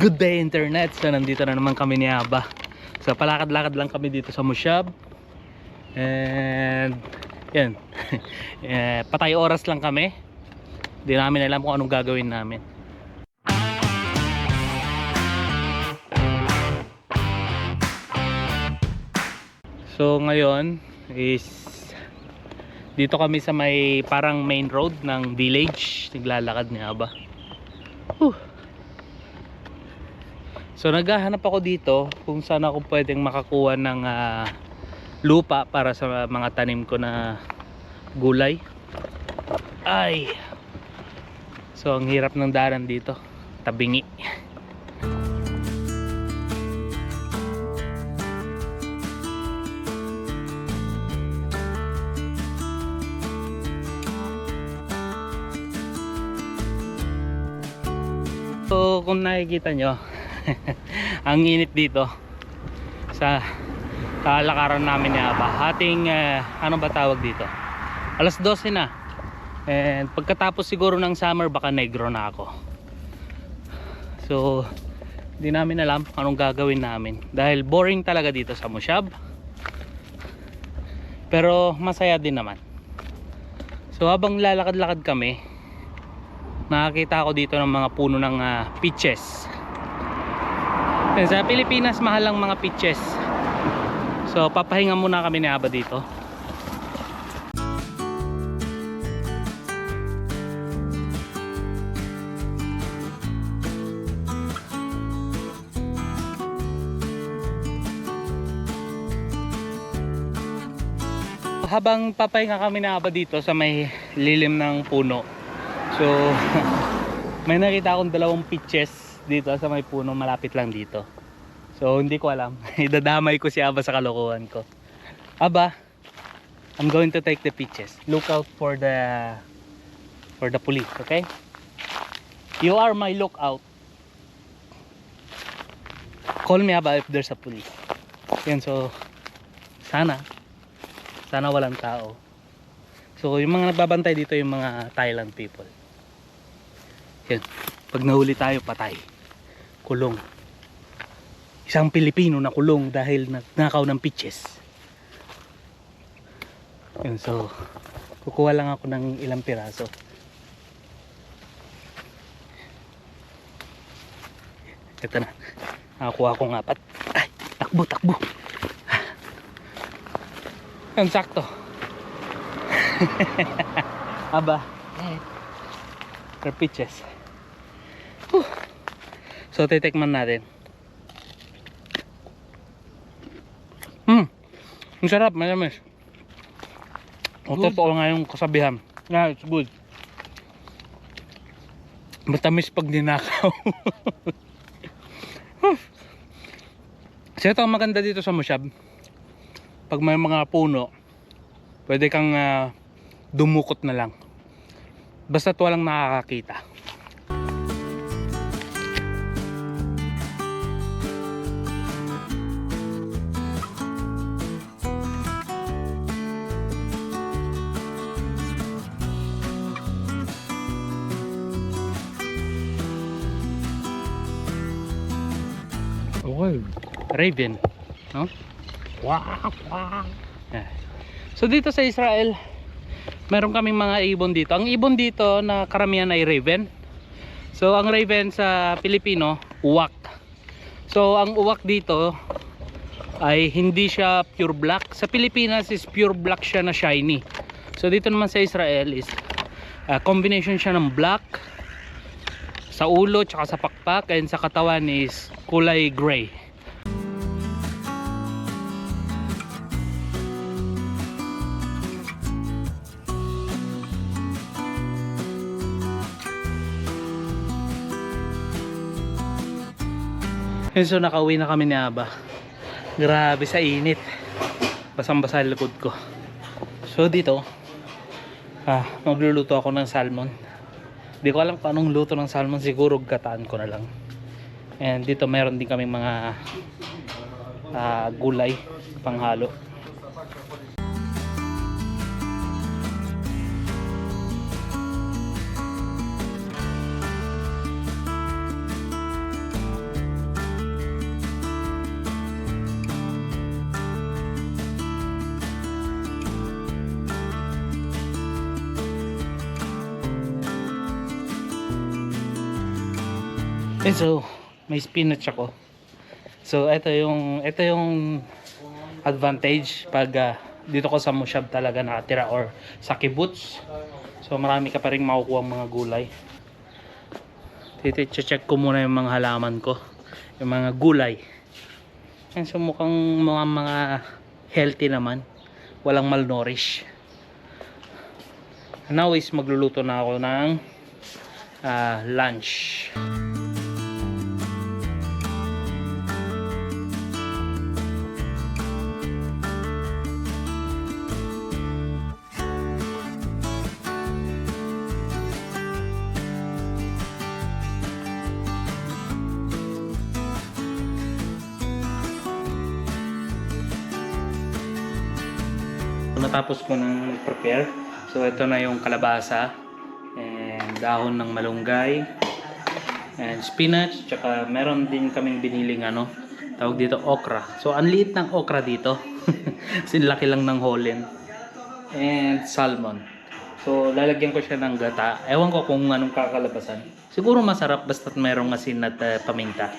Good day internet. So nandito na naman kami ni Aba. So palakad-lakad lang kami dito sa Musyab. And yan. Patay oras lang kami. Hindi namin alam kung anong gagawin namin. So ngayon is dito kami sa may parang main road ng village. Naglalakad ni Aba. So naghahanap ako dito kung saan ako pwedeng makakuha ng lupa para sa mga tanim ko na gulay. Ay. So ang hirap ng daanan dito, tabingi. So kung nakikita nyo ang init dito sa lakaran namin ni Aba. Ating ano ba tawag dito, alas 12 na, and pagkatapos siguro ng summer baka negro na ako. So hindi namin alam anong gagawin namin dahil boring talaga dito sa Musyab, pero masaya din naman. So habang lalakad-lakad kami, nakakita ako dito ng mga puno ng peaches. Sa Pilipinas mahal ang mga peaches. So papahinga muna kami ni Aba dito. Habang papahinga kami ni Aba dito sa may lilim ng puno, so may nakita akong dalawang peaches dito sa may puno malapit lang dito. So hindi ko alam, idadamay ko si Aba sa kalokohan ko. Aba, I'm going to take the peaches. Look out for the police, okay? You are my lookout. Call me Aba if there's a police. Yan, so sana walang tao. So yung mga nagbabantay dito yung mga Thailand people. Yan, pag nahuli tayo patay, kulong. Isang Pilipino na kulong dahil nagnakaw ng peaches. Yan, so kukuha lang ako ng ilang piraso. Ito na, nakakuha akong 4. Ay, takbo. Yan, sakto. Aba, peaches. So titikman natin. Ang sarap, manamis. Totoo nga yung kasabihan. Yeah, it's good. Matamis pag ninakaw. So ito ang maganda dito sa Musyab. Pag may mga puno, pwede kang dumukot na lang. Basta't walang nakakakita. Okay. Raven, no? Wow. Yeah. So dito sa Israel, meron kaming mga ibon dito. Ang ibon dito na karamihan ay raven. So ang raven sa Pilipino, uwak. So ang uwak dito ay hindi siya pure black. Sa Pilipinas is pure black siya na shiny. So dito naman sa Israel is combination siya ng black sa ulo tsaka sa pakpak, and sa katawan is kulay gray. So nakauwi na kami ni Aba. Grabe sa init, basang-basa likod ko. So dito magluluto ako ng salmon. Di ko alam kung anong luto ng salmon, siguro gataan ko na lang. And dito meron din kaming mga gulay panghalo. And so, may spinach ako. So, ito yung advantage pag dito ko sa Moshab talaga nakatira or sa kibbutz. So, marami ka pa rin makukuha mga gulay. Check ko muna yung mga halaman ko. Yung mga gulay. And so, mukhang mga healthy naman. Walang malnourish. Now is magluluto na ako ng lunch. Natapos ko nang prepare. So ito na yung kalabasa and dahon ng malunggay and spinach, tsaka meron din kaming biniling tawag dito okra. So ang liit ng okra dito. Sinlaki lang ng holen. And salmon. So lalagyan ko siya ng gata. Ewan ko kung anong kakalabasan. Siguro masarap basta't merong asin at paminta.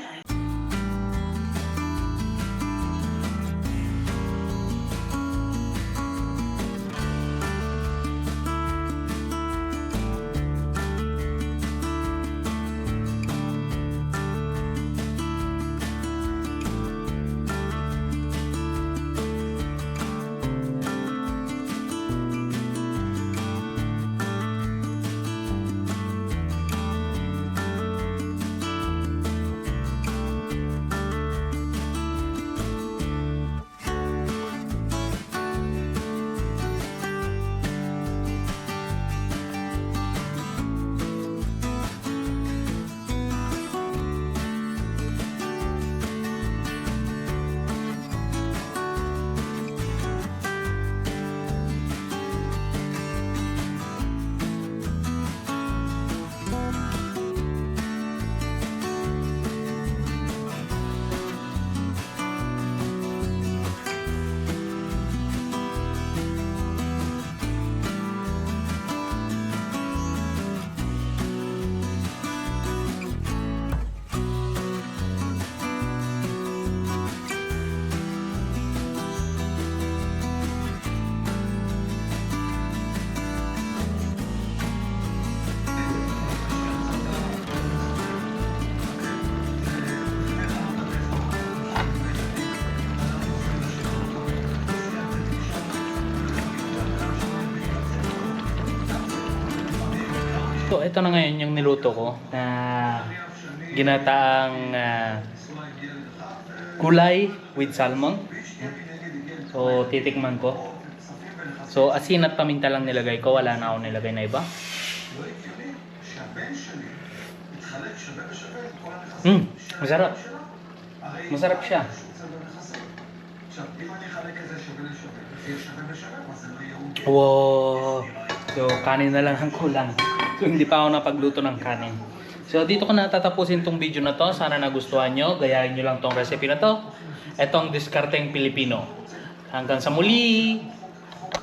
So ito na ngayon yung niluto ko na ginataang gulay with salmon. So titikman ko. So asin at paminta lang nilagay ko, wala na ako nilagay na iba. Masarap. Masarap siya. Wow. So kanin na lang ang kulang. So hindi pa ako napagluto ng kanin. So dito ko na tatapusin tong video na to. Sana nagustuhan nyo. Gayahin nyo lang tong recipe na to. Etong diskarteng Pilipino. Hanggang sa muli!